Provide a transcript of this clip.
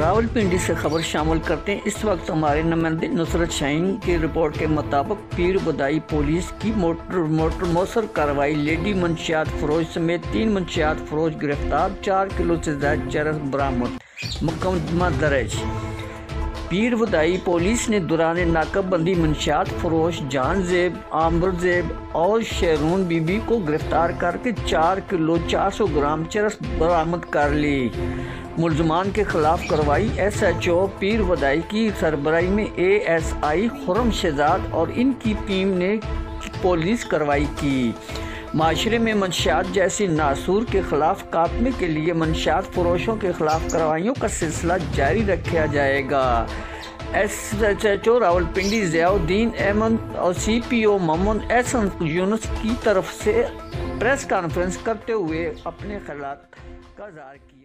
راولپنڈی سے خبر شامل کرتے ہیں۔ اس وقت ہمارے نمائندے نصرت شاہین کی رپورٹ کے مطابق پیر بدائی پولیس کی موثر کارروائی، لیڈی منشیات فروش سمیت 3 منشیات فروش گرفتار، 4 کلو سے زائد چرس برآمد، مقدمہ درج۔ پیر بدائی پولیس نے دوران ناکہ بندی منشیات فروش جان زیب، عامر زیب اور شیرون بی بی کو گرفتار کر کے 4 کلو 400 گرام چرس برآمد کر لی۔ ملزمان کے خلاف کارروائی ایس ایچ او پیر بدائی کی سربراہی میں اے ایس آئی خرم شہزاد اور ان کی ٹیم نے پولیس کارروائی کی۔ معاشرے میں منشیات جیسی ناسور کے خلاف خاتمے کے لیے منشیات فروشوں کے خلاف کارروائیوں کا سلسلہ جاری رکھا جائے گا۔ S H O Rawalpindi Ziauddin Ahmed اور سی پی او محمد احسن یونس کی طرف سے پریس کانفرنس کرتے ہوئے اپنے خیالات کا اظہار کیا۔